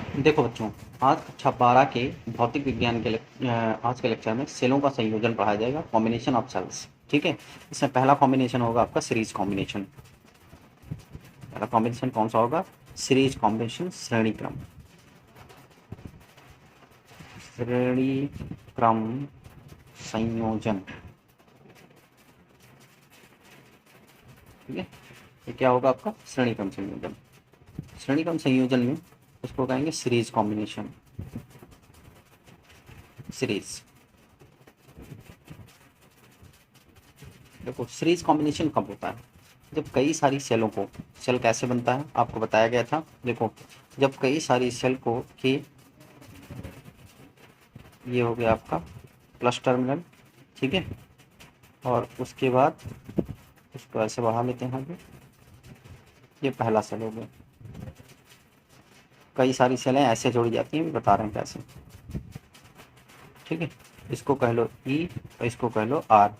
देखो बच्चों, आज कक्षा 12 के भौतिक विज्ञान के आज के लेक्चर में सेलों का संयोजन पढ़ाया जाएगा, कॉम्बिनेशन ऑफ सेल्स। ठीक है, इसमें पहला कॉम्बिनेशन होगा आपका सीरीज कॉम्बिनेशन। पहला कॉम्बिनेशन कौन सा होगा? सीरीज कॉम्बिनेशन, श्रेणी क्रम। श्रेणी क्रम संयोजन। ठीक है, ये क्या होगा आपका? श्रेणी क्रम संयोजन। श्रेणी क्रम संयोजन में उसको कहेंगे सीरीज कॉम्बिनेशन। सीरीज। देखो, सीरीज कॉम्बिनेशन कब होता है? जब कई सारी सेलों को, सेल कैसे बनता है आपको बताया गया था। देखो, जब कई सारी सेल को के, ये हो गया आपका प्लस टर्मिनल, ठीक है, और उसके बाद उसको ऐसे बढ़ा लेते हैं आगे, ये पहला सेल हो गया। कई सारी सेलें ऐसे जोड़ी जाती हैं, बता रहे हैं कैसे। ठीक है, इसको कह लो ई और इसको कह लो आर।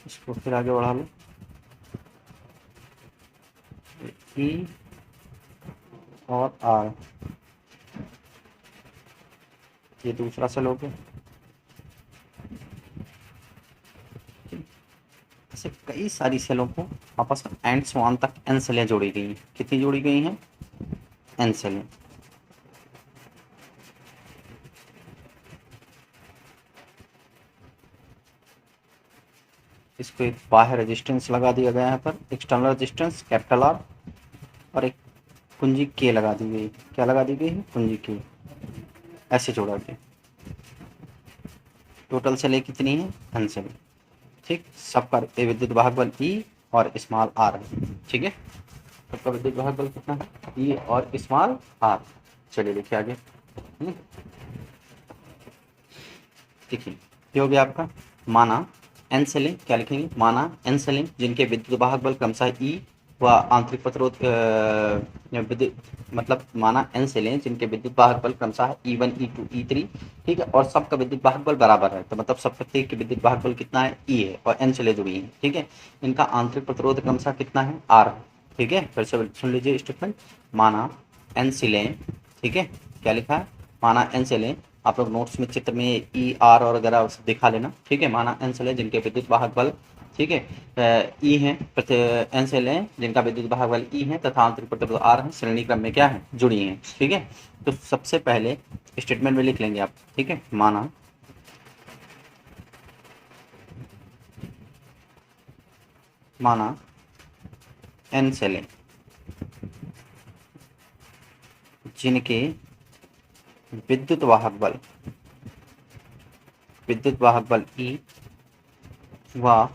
इसको फिर आगे बढ़ा लो, ई और आर, ये दूसरा सेल हो गया। ऐसे कई सारी सेलों को आपस में एंड स्वान तक एन सेलें जोड़ी गई हैं। कितनी जोड़ी गई हैं? एन सेलें। इसको एक बाह्य रेजिस्टेंस लगा दिया गया है, पर एक्सटर्नल रेजिस्टेंस कैपिटल आर, और एक कुंजी के लगा दी गई। क्या लगा दी गई है? कुंजी के। ऐसे जोड़ा गया। टोटल सेलें कितनी है? एन सेलें। ठीक, सबका विद्युत वाहक बल ई और स्मॉल आर है। ठीक है, सबका विद्युत वाहक बल कितना है? ई और स्मॉल आर। चलिए देखिए आगे। देखिए, ये हो गया आपका। माना एन सेलें, क्या लिखेंगे? माना एन सेलें जिनके विद्युत वाहक बल क्रमशः ई व आंतरिक प्रतिरोध मतलब माना एन सेलें जिनके विद्युत वाहक बल क्रमशः E1 E2 E3, ठीक है, और सबका विद्युत वाहक बल बराबर है। तो मतलब सब प्रत्येक के विद्युत वाहक बल कितना है? ई है, और एन सेलें जुड़ी हैं। ठीक है, इनका आंतरिक प्रतिरोध क्रमशः कितना है? आर। ठीक है, फिर से सुन लीजिए स्टेटमेंट। माना एन सेलें, ठीक है, क्या लिखा है? माना एन सेलें, आप लोग नोट्स में चित्र में ई आर और वगैरह दिखा लेना। ठीक है, माना एन सेलें जिनके विद्युत वाहक बल, ठीक है, ई हैं, एन सेलें जिनका विद्युत वाहक बल ई है तथा आंतरिक प्रतिरोध आर है, श्रेणी क्रम में क्या है? जुड़ी हैं। ठीक है, तो सबसे पहले स्टेटमेंट में लिख लेंगे आप। ठीक है, माना एन सेलें जिनके विद्युत वाहक बल ई व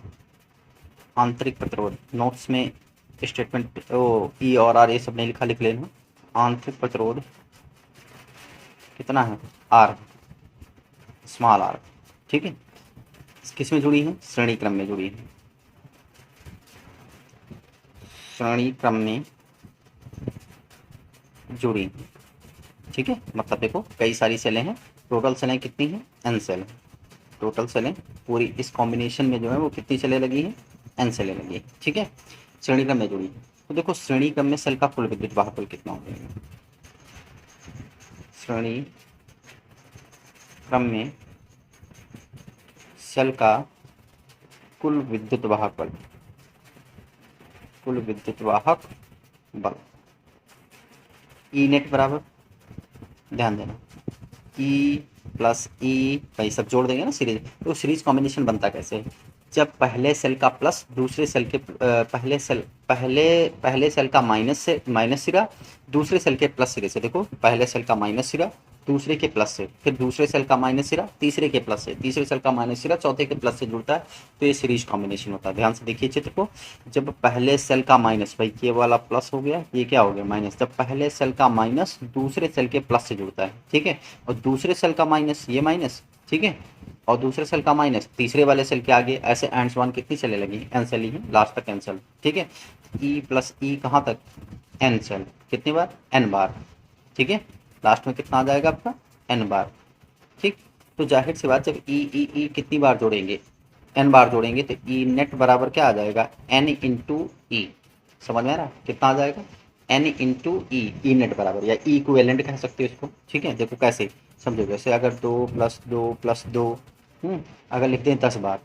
आंतरिक प्रतिरोध, नोट्स में स्टेटमेंट ई और आर ये सब नहीं लिखा, लिख लेना। आंतरिक प्रतिरोध कितना है? R, small R. ठीक है, किस में जुड़ी है? श्रेणी क्रम में जुड़ी है। श्रेणी क्रम में जुड़ी है। ठीक है, मतलब देखो कई सारी सेलें हैं, टोटल सेलें कितनी हैं? N cell. टोटल सेलें पूरी इस कॉम्बिनेशन में जो है वो कितनी सेलें लगी हैं? एन सेलें लगी है। ठीक है, श्रेणी क्रम में जुड़ी। तो देखो श्रेणी क्रम में सेल का कुल विद्युत वाहक बल कितना हो जाएगा? श्रेणी क्रम में सेल का कुल विद्युत वाहक बल, कुल विद्युत वाहक बल ई नेट बराबर, ध्यान देना, ई प्लस ई भाई सब जोड़ देंगे ना सीरीज। तो सीरीज कॉम्बिनेशन बनता कैसे है? जब पहले सेल का प्लस दूसरे सेल के पहले सेल का माइनस से माइनस सिरा दूसरे सेल के प्लस सिरे से। देखो, पहले सेल का माइनस सिरा दूसरे के प्लस से, फिर दूसरे सेल का माइनस सिरा तीसरे के प्लस से, तीसरे सेल का माइनस सिरा चौथे के प्लस से जुड़ता है, तो ये सीरीज कॉम्बिनेशन होता है। ध्यान से देखिए चित्र को। जब पहले सेल का माइनस, भाई ये वाला प्लस हो गया, ये क्या हो गया? माइनस। जब पहले सेल का माइनस दूसरे सेल के प्लस से जुड़ता है, ठीक है, और दूसरे सेल का माइनस, ये माइनस, ठीक है, और दूसरे सेल का माइनस तीसरे वाले सेल के आगे, ऐसे एंड वन कितनी सेलें लगी? एन सेल ही है, लास्ट तक एन सेल। ठीक है, ई प्लस ई कहाँ तक? N cell. कितनी बार? एन बार। ठीक है, लास्ट में कितना आ जाएगा आपका? एन बार। ठीक, तो जाहिर सी बात, जब ई कितनी बार जोड़ेंगे? एन बार जोड़ेंगे, तो ई नेट बराबर क्या आ जाएगा? एन इंटू ई। समझ में आ रहा है? कितना आ जाएगा? एन इंटू ई नेट बराबर, या ई इक्विवेलेंट कह सकते हो इसको, ठीक है। देखो कैसे समझो, जैसे अगर 2 + 2 + 2, अगर लिखते हैं 10 बार,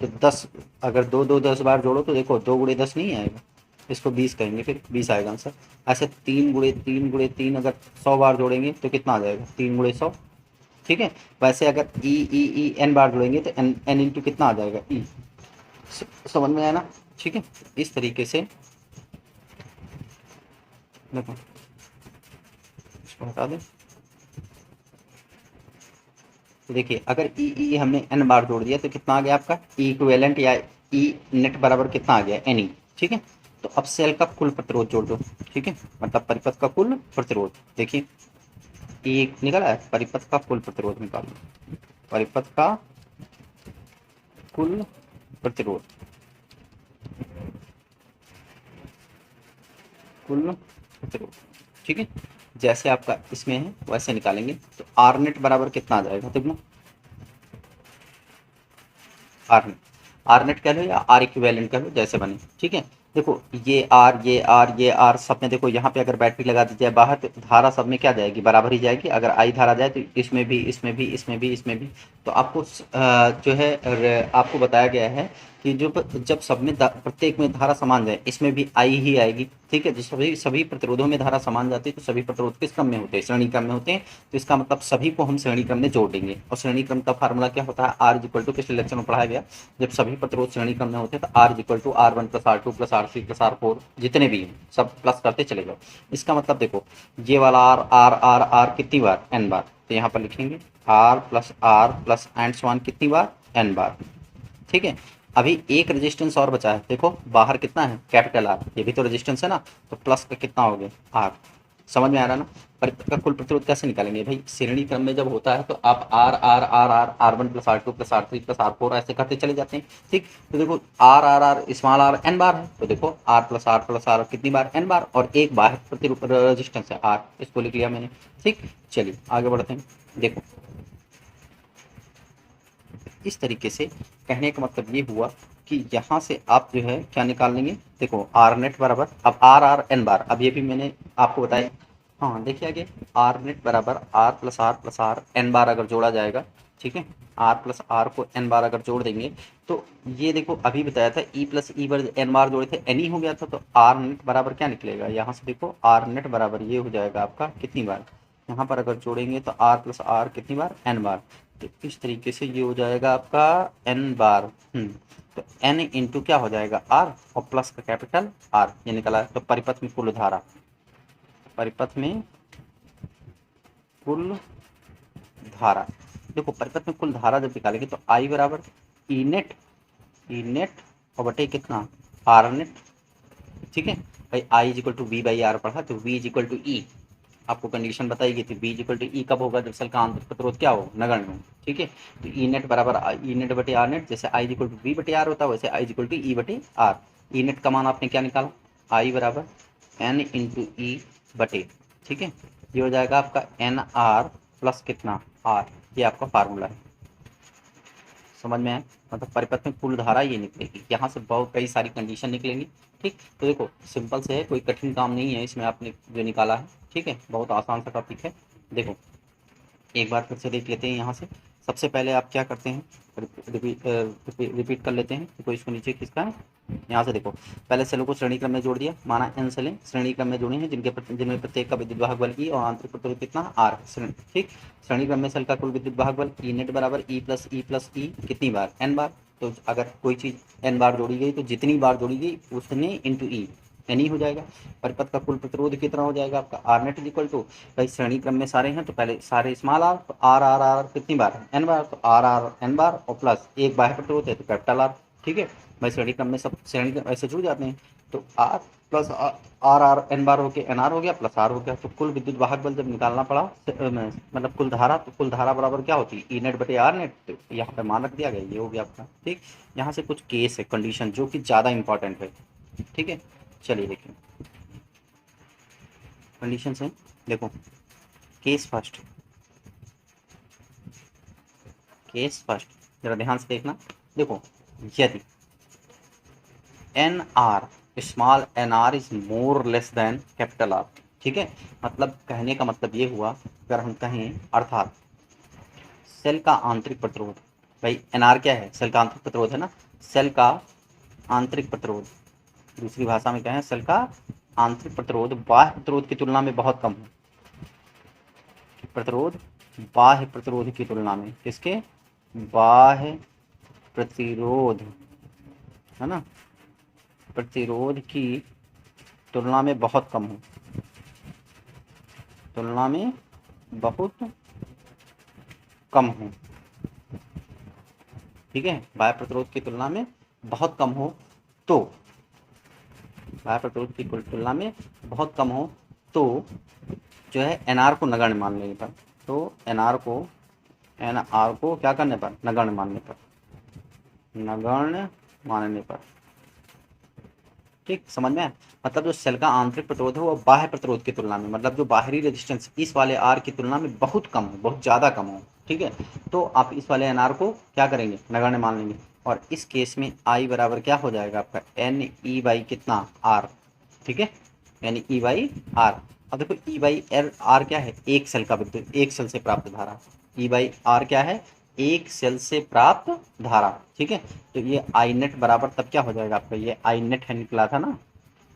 तो 10, अगर 10 बार जोड़ो तो देखो 2 × 10 नहीं आएगा, इसको 20 कहेंगे, फिर 20 आएगा आंसर। ऐसे 3 × 3 × 3 अगर 100 बार जोड़ेंगे तो कितना आ जाएगा, 3 × 100, ठीक है। वैसे अगर ई एन बार जोड़ेंगे तो एन एन इंटू कितना आ जाएगा, ई। समझ में आया ना, ठीक है। इस तरीके से देखो, इसको हटा दें, तो देखिए अगर ई हमने एन बार जोड़ दिया तो कितना आ गया आपका ई इक्विवेलेंट, या ई नेट बराबर कितना आ गया, एन ई, ठीक है। तो अब सेल का कुल प्रतिरोध जोड़ दो, ठीक है, मतलब परिपथ का कुल प्रतिरोध। देखिए ई निकला है, परिपथ का कुल प्रतिरोध निकाल लो, परिपथ का कुल प्रतिरोध, कुल प्रतिरोध, ठीक है। जैसे आपका इसमें है वैसे निकालेंगे, तो आर नेट बराबर कितना आ जाएगा, देखो आर नेट, आर नेट कह लो या आर इक्विवेलेंट कह लो, जैसे बने, ठीक है। देखो ये आर सब में, देखो यहाँ पे अगर बैटरी लगा दी जाए बाहर तो धारा सब में क्या जाएगी, बराबर ही जाएगी। अगर आई धारा जाए तो इसमें भी, इसमें भी, इसमें भी, इसमें भी। तो आपको जो है आपको बताया गया है कि जो जब सब में प्रत्येक में धारा समान जाए, इसमें भी आई ही आएगी, ठीक है। जो सभी सभी प्रतिरोधों में धारा समान जाती है तो सभी प्रतिरोध किस क्रम में होते हैं, श्रेणी क्रम में होते हैं। तो इसका मतलब सभी को हम श्रेणी क्रम में जोड़ देंगे, और श्रेणी क्रम का फार्मूला क्या होता है, आर इक्वल टू, पिछले लेक्चर में पढ़ाया गया, जब सभी प्रतिरोध श्रेणी क्रम में होते हैं तो are equal to R1 + R2 + R3 + R4, जितने भी हैं सब प्लस करते चले जाओ। इसका मतलब देखो ये वाला आर आर आर आर कितनी बार, एन बार, तो यहाँ पर लिखेंगे R plus R plus and so on कितनी बार, एन बार, ठीक है। अभी एक रेजिस्टेंस और बचा है, देखो बाहर कितना है, कैपिटल आर, ये भी तो रेजिस्टेंस है ना, तो प्लस का कितना हो गया, आर। समझ में आ रहा है ना। परिपथ का कुल प्रतिरोध कैसे निकालेंगे भाई, श्रेणी क्रम में जब होता है तो आप are R R are R1 + R2 + R3 + R4 ऐसे करते चले जाते हैं, ठीक। तो देखो R R R small R N bar है, तो देखो R+R+R कितनी बार, एन बार, और एक बाहर प्रतिरोध रेजिस्टेंस है आर, इसको लिख लिया मैंने, ठीक। चलिए आगे बढ़ते हैं। देखो इस तरीके से कहने का मतलब ये हुआ कि यहाँ से आप जो है क्या निकाल लेंगे, देखो आर नेट बराबर, अब आर आर एन बार, अब ये भी मैंने आपको बताया, हाँ देखिए आगे, आर नेट बराबर R+R+R एन बार अगर जोड़ा जाएगा, ठीक है, R+R को एन बार अगर जोड़ देंगे, तो ये देखो अभी बताया था ई बार एन बार जोड़े थे, एन ही हो गया था, तो आर नेट बराबर क्या निकलेगा, यहाँ से देखो आर नेट बराबर ये हो जाएगा आपका कितनी बार, यहाँ पर अगर जोड़ेंगे तो R+R कितनी बार, एन बार, तो इस तरीके से ये हो जाएगा आपका एन बार, तो एन इंटू क्या हो जाएगा, आर, और प्लस का कैपिटल आर, ये निकला है। तो परिपथ में कुल धारा, परिपथ में कुल धारा, देखो परिपथ में कुल धारा जब निकालेंगे तो आई बराबर ई नेट, ई नेट और बटे कितना, आर नेट, ठीक है भाई। I is equal to V by R पढ़ा, तो V is equal to E, आपको कंडीशन बताई गई थी, बी इक्वल टू ई कब होगा, जब सेल का आंतरिक प्रतिरोध क्या हो, नगण्य हो, ठीक है। तो ई नेट बराबर ई नेट बटे आर नेट, जैसे आई इक्वल टू वी बटे आर होता है वैसे आई इक्वल टू ई बटे आर। ई नेट का मान आपने क्या निकाला, आई बराबर एन इंटू ई बटे, ठीक है, ये हो जाएगा आपका एन आर प्लस कितना, आर, ये आपका फार्मूला है। समझ में आया, मतलब परिपथ में कुल धारा ये निकलेगी, यहाँ से बहुत कई सारी कंडीशन निकलेंगी, ठीक। तो देखो सिंपल से है, कोई कठिन काम नहीं है इसमें आपने जो निकाला है, ठीक है, बहुत आसान सा टॉपिक है। देखो एक बार फिर से देख लेते हैं, यहाँ से सबसे पहले आप क्या करते हैं, रिपीट कर लेते हैं, तो इसको नीचे खींचता है। यहाँ से देखो पहले सेलों को श्रेणी क्रम में जोड़ दिया, माना एन सेलें श्रेणी क्रम में जोड़े हैं जिनमें प्रत्येक का विद्युत वाहक बल ई और आंतरिक प्रतिरोध कितना, आर, ठीक। श्रेणी क्रम में सेल का कुल विद्युत वाहक बल ई नेट बराबर ई प्लस ई कितनी बार, एन बार। तो अगर कोई चीज़ एन बार जोड़ी गई तो जितनी बार जोड़ी गई उतने इंटू ई, एन ही हो जाएगा। परिपथ का कुल प्रतिरोध कितना हो जाएगा आपका, R net is equal to, भाई श्रेणी क्रम में सारे हैं तो पहले सारे स्मॉल आर, तो आर आर आर कितनी बार, एन बार, तो आर आर एन बार और प्लस एक बाह्य प्रतिरोध है तो कैपिटल आर, ठीक है भाई। श्रेणी क्रम में सब श्रेणी क्रम ऐसे जुड़ जाते हैं, तो R plus R R N bar हो गया, एन आर हो गया प्लस आर हो गया। तो कुल विद्युत वाहक बल जब निकालना पड़ा मतलब कुल धारा, तो कुल धारा बराबर क्या होती है, ई नेट बटे आर नेट, तो यहाँ पे मान रख दिया गया, ये हो गया आपका, ठीक। यहाँ से कुछ केस है, कंडीशन जो कि ज़्यादा इंपॉर्टेंट है, ठीक है। चलिए देखिए कंडीशन है, देखो केस फर्स्ट, केस फर्स्ट जरा ध्यान से देखना। देखो यदि N R small N R is more less than capital R. ठीक है, मतलब कहने का मतलब ये हुआ, अगर हम कहें अर्थात सेल का आंतरिक प्रतिरोध, भाई एन आर क्या है, सेल का आंतरिक प्रतिरोध है ना, सेल का आंतरिक प्रतिरोध, दूसरी भाषा में क्या है, सेल का आंतरिक प्रतिरोध बाह्य प्रतिरोध की तुलना में बहुत कम है। प्रतिरोध बाह्य प्रतिरोध की तुलना में, किसके, बाह्य प्रतिरोध, है ना, प्रतिरोध की तुलना में बहुत कम हो, तुलना में बहुत कम हो। ठीक है, बाह्य प्रतिरोध की तुलना में बहुत कम हो तो, बाह्य प्रतिरोध की तुलना में बहुत कम हो तो जो है एनआर को नगण्य मान लेने पर, तो एनआर को क्या करने पर, नगण्य मानने पर, नगण्य मानने पर। ठीक, समझ में आया? मतलब जो सेल का आंतरिक प्रतिरोध है वो बाह्य प्रतिरोध की तुलना में, मतलब जो बाहरी रेजिस्टेंस इस वाले आर की तुलना में बहुत कम हो, बहुत ज़्यादा कम हो। ठीक है, तो आप इस वाले एनआर को क्या करेंगे, नगण्य मान लेंगे, और इस केस में आई बराबर क्या हो जाएगा आपका, एन ई बाई कितना, आर। ठीक है, यानी ई बाई आर। अब देखो ई बाई आर क्या है, एक सेल का विद्युत, एक सेल से प्राप्त धारा। ई बाई आर क्या है, एक सेल से प्राप्त धारा। ठीक है, तो ये आई नेट बराबर तब क्या हो जाएगा आपका, ये आई नेट है निकला था ना,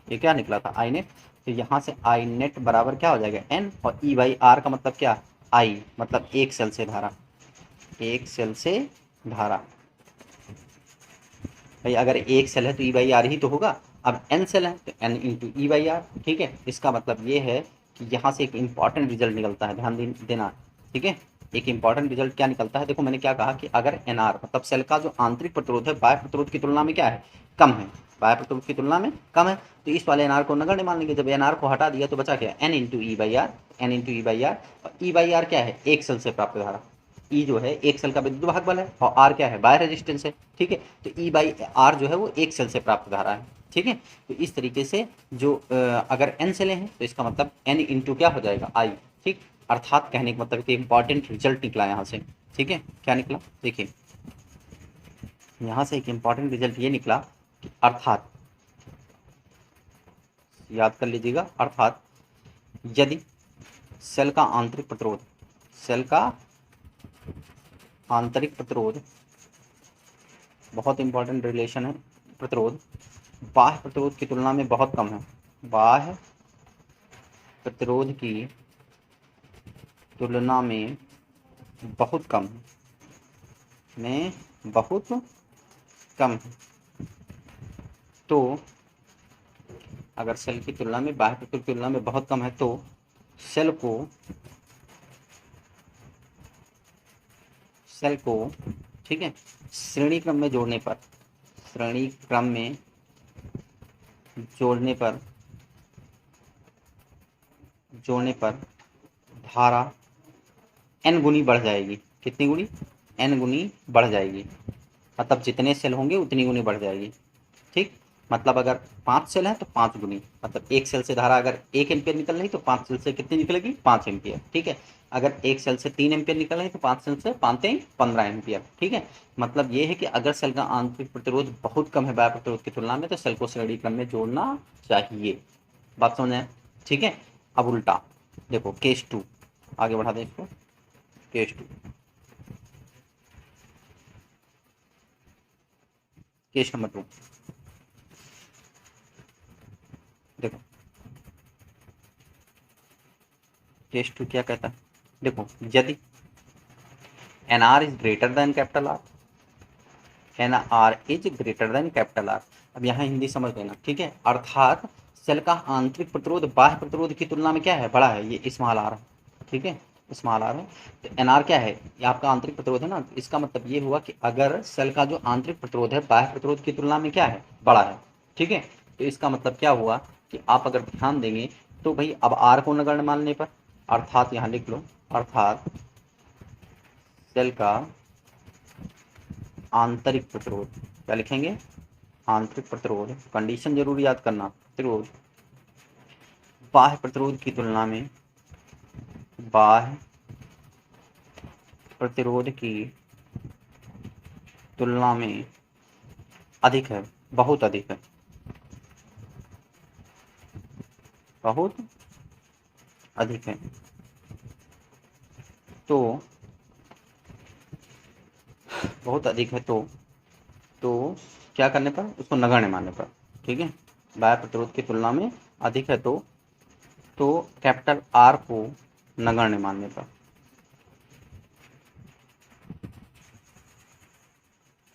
ये क्या निकला था, आई नेट। तो यहाँ से आई नेट बराबर क्या हो जाएगा, एन, और ई बाई आर का मतलब क्या, आई, मतलब एक सेल से धारा, एक सेल से धारा। भाई अगर एक सेल है तो ई बाई आर ही तो होगा। अब एन सेल है तो N into E by R. ठीक है, इसका मतलब ये है कि यहाँ से एक इंपॉर्टेंट रिजल्ट निकलता है, ध्यान देना। ठीक है, एक इंपॉर्टेंट रिजल्ट क्या निकलता है, देखो मैंने क्या कहा कि अगर एन आर मतलब सेल का जो आंतरिक प्रतिरोध है बाह्य प्रतिरोध की तुलना में क्या है, कम है, बाह्य प्रतिरोध की तुलना में कम है, तो इस वाले एन आर को नगण्य मान लेंगे। जब एन आर को हटा दिया तो बचा क्या, N into E by R, N into E by R, और ई बाई आर क्या है, एक सेल से प्राप्त धारा। ई जो है एक सेल का विद्युत भाग बल है, और आर क्या है, बाह्य रेजिस्टेंस है। ठीक है, तो ई बाई आर जो है वो एक सेल से प्राप्त धारा है। ठीक है, तो इस तरीके से जो अगर एन सेलें हैं तो इसका मतलब एन इंटू क्या हो जाएगा, आई। ठीक, अर्थात कहने का मतलब कि इंपॉर्टेंट रिजल्ट निकला यहाँ से। ठीक है, क्या निकला, देखिए यहाँ से एक इंपॉर्टेंट रिजल्ट ये निकला कि अर्थात, याद कर लीजिएगा, अर्थात यदि सेल का आंतरिक प्रतिरोध, सेल का आंतरिक प्रतिरोध, बहुत इंपॉर्टेंट रिलेशन है, प्रतिरोध बाह्य प्रतिरोध की तुलना में बहुत कम है, बाह्य प्रतिरोध की तुलना में बहुत कम है, में बहुत कम है, तो अगर सेल की तुलना में, बाह्य प्रतिरोध की तुलना में बहुत कम है, तो सेल को ठीक है, श्रेणी क्रम में जोड़ने पर, श्रेणी क्रम में जोड़ने पर धारा n गुनी बढ़ जाएगी। कितनी गुनी, n गुनी बढ़ जाएगी, मतलब जितने सेल होंगे उतनी गुनी बढ़ जाएगी। ठीक, मतलब अगर 5 सेल है तो 5 गुनी, मतलब एक सेल से धारा अगर 1 एम्पियर निकल रही तो 5 सेल से कितनी निकलेगी, 5 एम्पियर। ठीक है, अगर एक सेल से 3 एम्पियर निकल रही तो 5 सेल से 5 3 15 एम्पियर। ठीक है, मतलब ये है कि अगर सेल का आंतरिक प्रतिरोध बहुत कम है बाह्य प्रतिरोध की तुलना में, तो सेल को श्रेणी क्रम में जोड़ना चाहिए। बात समझ आए? ठीक है, अब उल्टा देखो, केस 2, आगे बढ़ा दें इसको, केस 2, केस नंबर 2 देखो, केस 2 क्या कहता है, देखो यदि N R is greater than capital R, N R is greater than capital R. अब यहाँ हिंदी समझ लेना। ठीक है, अर्थात सेल का आंतरिक प्रतिरोध बाह्य प्रतिरोध की तुलना में क्या है, बड़ा है, ये स्मॉल आर है। ठीक है, स्मॉल आर है, तो एन आर क्या है, ये आपका आंतरिक प्रतिरोध है ना, इसका मतलब ये हुआ कि अगर सेल का जो आंतरिक प्रतिरोध है बाह्य प्रतिरोध की तुलना में क्या है, बड़ा है। ठीक है, तो इसका मतलब क्या हुआ कि आप अगर ध्यान देंगे तो भाई अब आर को नगण्य मानने पर, अर्थात यहाँ लिख लो, अर्थात सेल का आंतरिक प्रतिरोध, क्या लिखेंगे, आंतरिक प्रतिरोध, कंडीशन जरूर याद करना, प्रतिरोध बाह्य प्रतिरोध की तुलना में, बाह्य प्रतिरोध की तुलना में अधिक है, बहुत अधिक है। बहुत अधिक है, तो बहुत अधिक है तो क्या करने पर, उसको नगण्य मानने पर, ठीक है, बाह्य प्रतिरोध की तुलना में अधिक है तो कैपिटल आर को नगण्य मानने पर।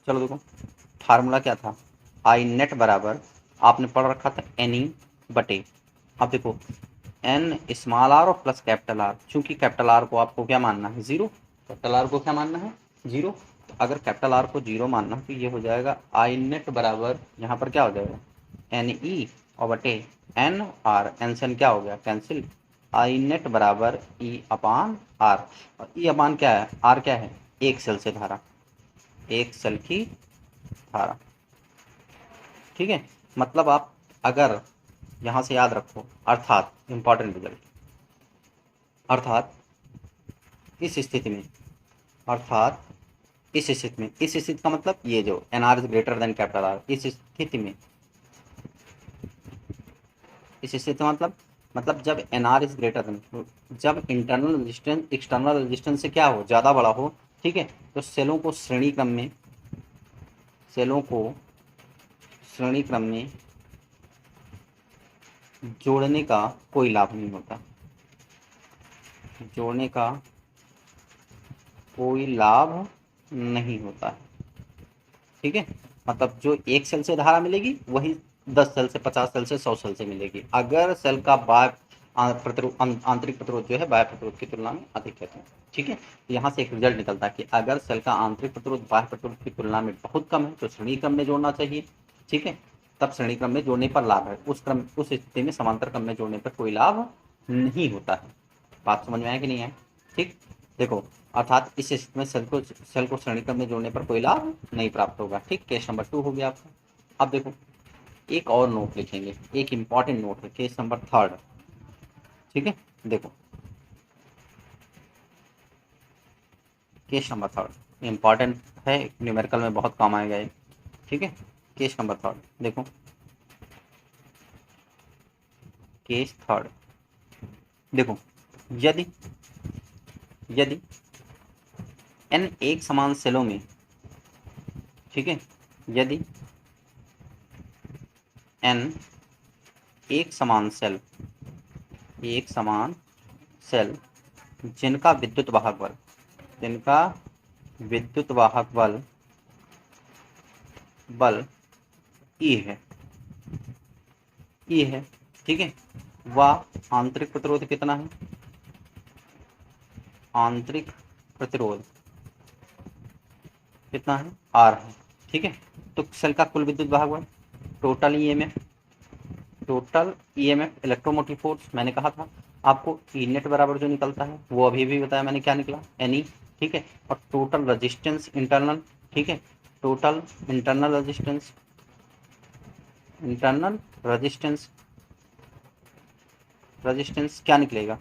चलो देखो फार्मूला क्या था, आई नेट बराबर आपने पढ़ रखा था एन ई बटे, अब देखो एन स्मॉल आर और प्लस कैपिटल आर, चूंकि कैपिटल आर को आपको क्या मानना है, जीरो, कैपिटल आर को क्या मानना है, जीरो, तो अगर कैपिटल आर को जीरो मानना है तो ये हो जाएगा आई नेट बराबर, यहाँ पर क्या हो जाएगा एन ई और बटे एन आर, एन से एन क्या हो गया कैंसिल, आई नेट बराबर ई अपान आर, और ई अपान क्या है, आर क्या है, एक सेल से धारा, एक सेल की धारा, ठीक है। मतलब आप अगर यहाँ से याद रखो, अर्थात इंपॉर्टेंट रिजल्ट, अर्थात इस स्थिति में, अर्थात इस स्थिति में, इस स्थिति का मतलब ये जो N R is greater than capital R, इस स्थिति में, इस स्थिति का मतलब जब N R is greater than, जब इंटरनल रेजिस्टेंस एक्सटर्नल रेजिस्टेंस से क्या हो, ज़्यादा बड़ा हो, ठीक है, तो सेलों को श्रेणी क्रम में, सेलों को श्रेणी क्रम में जोड़ने का कोई लाभ नहीं होता, जोड़ने का कोई लाभ नहीं होता है, ठीक है। मतलब जो एक सेल से धारा मिलेगी वही 10 सेल से, 50 सेल से, 100 सेल से मिलेगी, अगर सेल का प्रतिरोध, आंतरिक प्रतिरोध जो है बाह्य प्रतिरोध की तुलना में अधिक है तो, ठीक है। यहाँ से एक रिजल्ट निकलता है कि अगर सेल का आंतरिक प्रतिरोध बाह्य प्रतिरोध की तुलना में बहुत कम है तो श्रेणी क्रम में जोड़ना चाहिए, ठीक है, तब श्रेणी क्रम में जोड़ने पर लाभ है, उस स्थिति में समांतर क्रम में जोड़ने पर कोई लाभ नहीं होता है। बात समझ में आया कि नहीं है, ठीक। देखो अर्थात इस स्थिति में सेल को श्रेणी क्रम में जोड़ने पर कोई लाभ नहीं प्राप्त होगा, ठीक। केस नंबर 2 हो गया आपका। अब देखो एक और नोट लिखेंगे, एक इंपॉर्टेंट नोट है, केस नंबर 3, ठीक है। देखो केस नंबर 3 इंपॉर्टेंट है, न्यूमेरिकल में बहुत काम आएगा ये, ठीक है। केस नंबर 3 देखो, केस 3 देखो, यदि एन एक समान सेलों में, ठीक है, यदि एन एक समान सेल जिनका विद्युत वाहक बल ई है, ठीक है, वह आंतरिक प्रतिरोध कितना है, आंतरिक प्रतिरोध कितना है, आर है, ठीक है। तो सेल का कुल विद्युत वाहक बल, टोटल ईएमएफ इलेक्ट्रोमोटिव फोर्स, मैंने कहा था आपको ई नेट बराबर जो निकलता है वो अभी भी बताया मैंने क्या निकला, एन, ठीक है, और टोटल रेजिस्टेंस इंटरनल, ठीक है, टोटल इंटरनल रेजिस्टेंस क्या निकलेगा,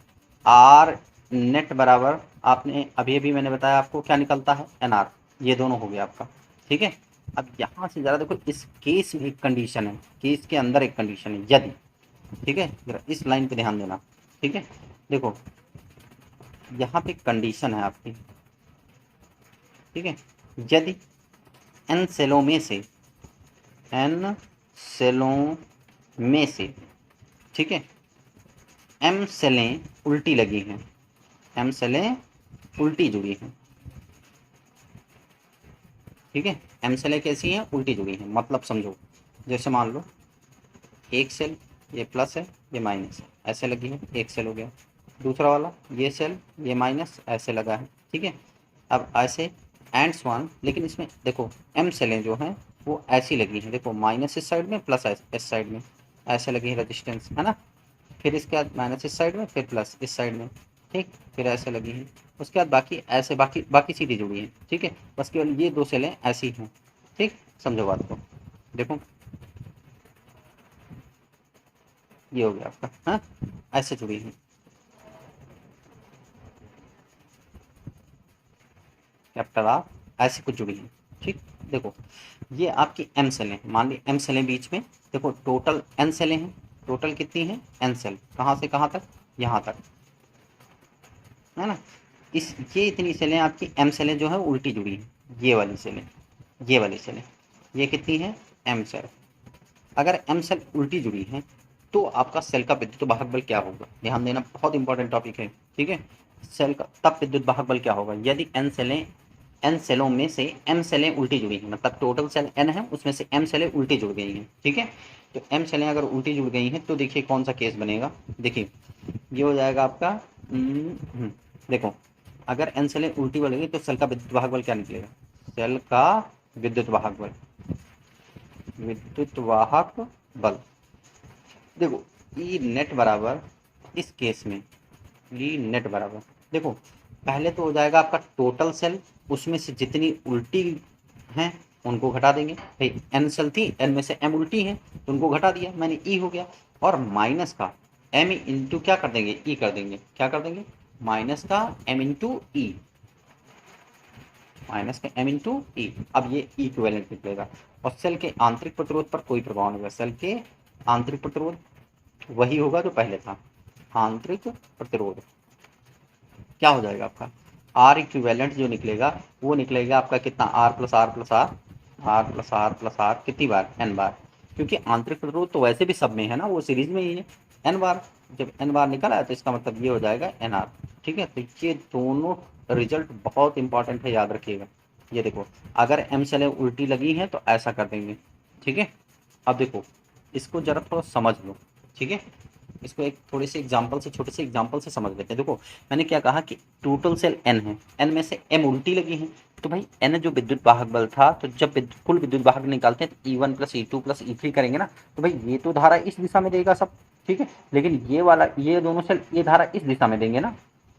आर नेट बराबर, आपने अभी मैंने बताया आपको क्या निकलता है, एन आर, ये दोनों हो गया आपका, ठीक है। अब यहाँ से ज़रा देखो, इस केस में एक कंडीशन है, केस के अंदर एक कंडीशन है, यदि, ठीक है, जरा इस लाइन पे ध्यान देना, ठीक है। देखो यहाँ पे कंडीशन है आपकी, ठीक है, यदि एन सेलों में से, ठीक है, एम सेलें उल्टी लगी हैं, एम सेलें उल्टी जुड़ी हैं, ठीक है, एम सेलें कैसी हैं, उल्टी जुड़ी हैं, मतलब समझो, जैसे मान लो एक सेल ये प्लस है ये माइनस है, ऐसे लगी है, एक सेल हो गया, दूसरा वाला ये सेल ये माइनस ऐसे लगा है, ठीक है। अब ऐसे एंड वन, लेकिन इसमें देखो एम सेलें जो हैं वो ऐसी लगी हैं, देखो माइनस इस साइड में प्लस इस साइड में, ऐसे लगी है रेजिस्टेंस, है ना, फिर इसके बाद माइनस इस साइड में, फिर प्लस इस साइड में, ठीक, फिर ऐसे लगी हैं, उसके बाद बाकी ऐसे बाकी सीधी जुड़ी हैं, ठीक है, बस केवल ये 2 सेलें ऐसी हैं, ठीक, समझो बात को। देखो ये हो गया आपका, हाँ, ऐसे जुड़ी हैं, कैपिटल आर ऐसे कुछ जुड़ी हैं, ठीक। देखो ये आपकी एम सेलें, मान ली एम सेलें बीच में, देखो टोटल एन सेलें हैं, टोटल कितनी है n सेल, कहाँ से कहाँ तक, यहाँ तक, है ना। इस ये इतनी सेलें आपकी m सेलें जो है उल्टी जुड़ी हैं, ये वाली सेलें, ये वाली सेलें, ये कितनी है m सेल। अगर m सेल उल्टी जुड़ी हैं तो आपका सेल का विद्युत वाहक बल क्या होगा, ध्यान देना, बहुत इंपॉर्टेंट टॉपिक है, ठीक है। सेल का तब विद्युत वाहक बल क्या होगा यदि n सेलों में से m सेलें उल्टी जुड़ी हैं, मतलब टोटल सेल n है उसमें से m सेलें उल्टी जुड़ गई हैं, ठीक है। तो m सेलें अगर उल्टी जुड़ गई हैं तो देखिए कौन सा केस बनेगा, देखिए ये हो जाएगा आपका देखो, अगर n सेलें उल्टी बढ़ेगी तो सेल का विद्युत वाहक बल क्या निकलेगा, सेल का विद्युत वाहक बल, विद्युत वाहक बल देखो ई नेट बराबर, इस केस में ई नेट बराबर, देखो पहले तो हो जाएगा आपका टोटल सेल, उसमें से जितनी उल्टी हैं उनको घटा देंगे, भाई n सेल थी, n में से m उल्टी है तो उनको घटा दिया मैंने, e हो गया, और माइनस का m इंटू क्या कर देंगे, e कर देंगे, क्या कर देंगे, माइनस का m इंटू ई, माइनस का m इंटू ई। अब ये इक्विवेलेंट निकलेगा, और सेल के आंतरिक प्रतिरोध पर कोई प्रभाव नहीं होगा, सेल के आंतरिक प्रतिरोध वही होगा जो पहले था, आंतरिक प्रतिरोध क्या हो जाएगा आपका, आर इक्विवेलेंट जो निकलेगा वो निकलेगा आपका कितना, R plus R plus R, R plus R plus R कितनी बार, एन बार, क्योंकि आंतरिक प्रतिरोध तो वैसे भी सब में है ना, वो सीरीज में ही है, एन बार, जब एन बार निकल आया तो इसका मतलब ये हो जाएगा एन आर, ठीक है। तो ये दोनों रिजल्ट बहुत इंपॉर्टेंट है, याद रखिएगा। ये देखो अगर एम सेलें उल्टी लगी हैं तो ऐसा कर देंगे, ठीक है। अब देखो इसको जरा थोड़ा समझ लो, ठीक है, इसको एक थोड़ी सी एग्जांपल से, छोटे से एग्जांपल से समझ लेते हैं। देखो मैंने क्या कहा कि टोटल सेल n है, n में से m उल्टी लगी है, तो भाई n जो विद्युत वाहक बल था, तो जब कुल विद्युत वाहक निकालते हैं तो E1 plus E2 plus E3 करेंगे ना, तो भाई ये तो धारा इस दिशा में देगा सब, ठीक है, लेकिन ये वाला, ये दोनों सेल ये धारा इस दिशा में देंगे ना,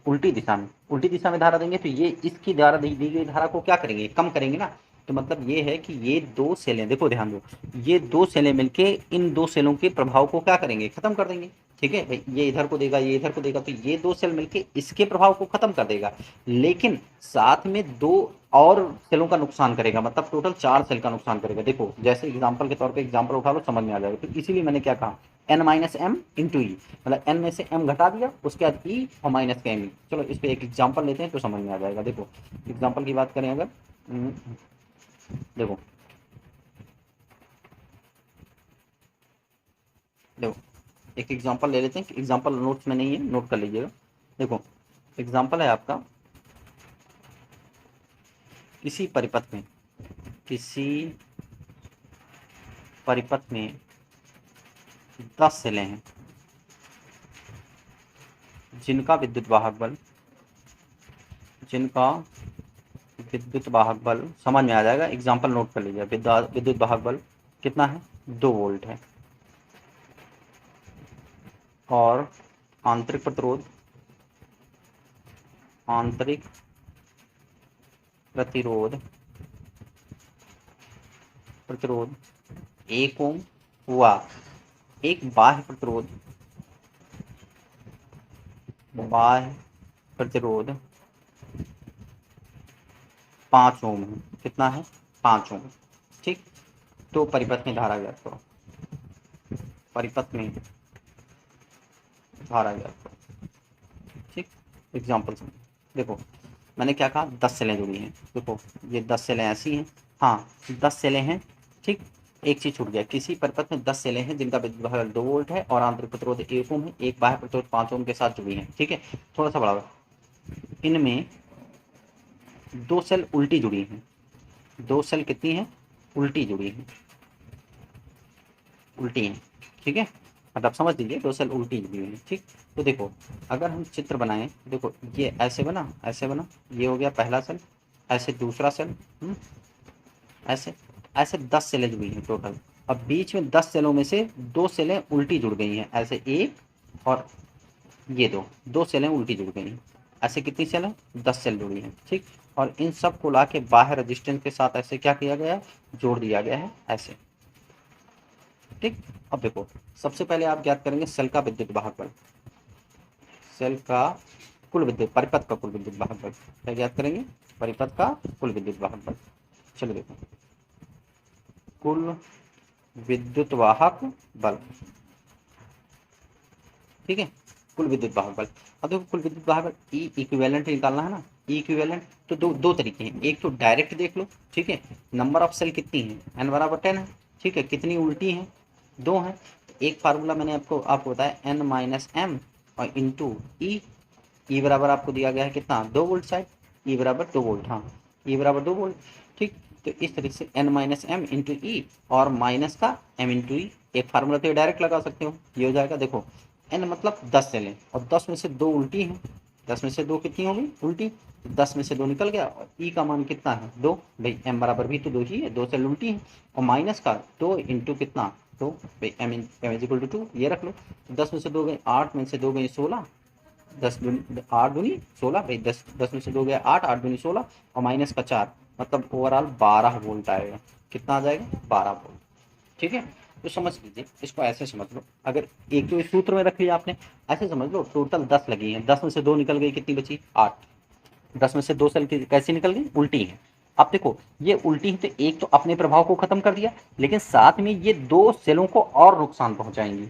उल्टी दिशा में, उल्टी दिशा में धारा देंगे, तो ये इसकी धारा दी गई धारा को क्या करेंगे, कम करेंगे ना। तो मतलब ये है कि ये दो सेलें, देखो ध्यान दो, ये दो सेलें मिलके इन दो सेलों के प्रभाव को क्या करेंगे, खत्म कर देंगे, ठीक है भाई, ये इधर को देगा, ये इधर को देगा, तो ये दो सेल मिलके इसके प्रभाव को खत्म कर देगा, लेकिन साथ में दो और सेलों का नुकसान करेगा, मतलब टोटल 4 सेल का नुकसान करेगा। देखो जैसे एग्जांपल के तौर पे एग्जांपल उठा लो, समझ में आ जाएगा। तो इसीलिए मैंने क्या कहा, n माइनस एम इंटू ई, मतलब n में से m घटा दिया, उसके बाद e और माइनस का m। चलो इस पर एक एग्जाम्पल लेते हैं तो समझ में आ जाएगा। देखो एग्जाम्पल की बात करें अगर, देखो देखो एक एग्जांपल ले लेते हैं, एग्जांपल नोट्स में नहीं है, नोट कर लीजिएगा। देखो एग्जांपल है आपका, किसी परिपथ में, किसी परिपथ में 10 सेलें हैं जिनका विद्युत वाहक बल, जिनका विद्युत वाहक बल समझ में आ जाएगा, एग्जांपल नोट कर लीजिए। विद्युत वाहक बल कितना है, 2 वोल्ट है, और आंतरिक प्रतिरोध, आंतरिक प्रतिरोध, प्रतिरोध 1 ओम हुआ, एक बाह्य प्रतिरोध, बाह्य प्रतिरोध 5 ओम है, कितना है 5 ओम, ठीक। तो परिपथ में धारा ज्ञात करो, परिपथ में धारा ज्ञात करो, ठीक। एग्जाम्पल समझो, देखो मैंने क्या कहा, 10 सेलें जुड़ी हैं, देखो ये 10 सेलें ऐसी हैं, हाँ 10 सेलें हैं, ठीक। एक चीज छूट गया, किसी परिपथ में 10 सेलें हैं जिनका विद्युत वाहक बल 2 वोल्ट है और आंतरिक प्रतिरोध 1 ओम है, एक बाह्य प्रतिरोध 5 ओम के साथ जुड़ी है, ठीक है। थोड़ा सा बढ़ाओ, इनमें 2 सेल उल्टी जुड़ी हैं, 2 सेल कितनी हैं, उल्टी जुड़ी हैं, उल्टी हैं, ठीक है, मतलब समझ लीजिए 2 सेल उल्टी जुड़ी हुई हैं, ठीक। तो देखो अगर हम चित्र बनाएं, देखो ये ऐसे बना, ऐसे बना, ये हो गया पहला सेल, ऐसे दूसरा सेल, ऐसे ऐसे 10 सेलें जुड़ी हैं टोटल। अब बीच में 10 सेलों में से 2 सेलें उल्टी जुड़ गई हैं, ऐसे एक, और ये दो सेलें उल्टी जुड़ गई हैं, ऐसे कितनी सेल हैं, 10 सेल जुड़ी हैं, ठीक। और इन सब को लाके बाहर रेजिस्टेंस के साथ ऐसे क्या किया गया है, जोड़ दिया गया है ऐसे, ठीक। अब देखो सबसे पहले आप ज्ञात करेंगे सेल का विद्युत वाहक बल, सेल का कुल विद्युत, परिपथ का कुल विद्युत वाहक बल क्या ज्ञात करेंगे, परिपथ का कुल विद्युत वाहक बल। चलो देखो कुल विद्युत वाहक बल, ठीक है, कुल विद्युत वाहक बल। अब देखो कुल विद्युत वाहक बल ई इक्विवेलेंट निकालना है ना, ई इक्विवेलेंट तो दो तरीके हैं, एक तो डायरेक्ट देख लो, ठीक है, नंबर ऑफ सेल कितनी है, n बराबर 10 है, ठीक है, कितनी उल्टी हैं, 2 हैं। एक फार्मूला मैंने आपको बताया n माइनस एम और इंटू ई बराबर आपको दिया गया है कितना, 2 वोल्ट शायद, ई बराबर 2 वोल्ट, हाँ ई बराबर 2 वोल्ट, ठीक। तो इस तरीके से n माइनस एम इंटू ई और माइनस का m इंटू ई, एक फार्मूला तो ये डायरेक्ट लगा सकते हो, ये हो जाएगा, देखो n मतलब 10 सेलें और 10 में से 2 उल्टी हैं, 10 में से 2 कितनी होगी उल्टी, 10 में से 2 निकल गया और ई का मान कितना है 2, भाई m बराबर भी तो 2 ही है, 2 सेल उल्टी है, और माइनस का 2 इंटू कितना 2, भाई m इज इक्वल टू 2, ये रख लो। 10 में से 2 गए 8, में से 2 गए 16, 8 दूनी 16, भाई 10 में से 2 गया 8, 8 दूनी 16 और माइनस का 4, मतलब ओवरऑल 12 वोल्ट आएगा, कितना आ जाएगा 12 वोल्ट, ठीक है। तो समझ लीजिए, इसको ऐसे समझ लो, अगर एक तो इस सूत्र में रख लिया आपने, ऐसे समझ लो टोटल 10 लगी हैं, 10 में से 2 निकल गई, कितनी बची 8, 10 में से 2 सेल कैसी निकल गई उल्टी है। अब देखो ये उल्टी है तो एक तो अपने प्रभाव को खत्म कर दिया, लेकिन साथ में ये 2 सेलों को और नुकसान पहुंचाएंगी,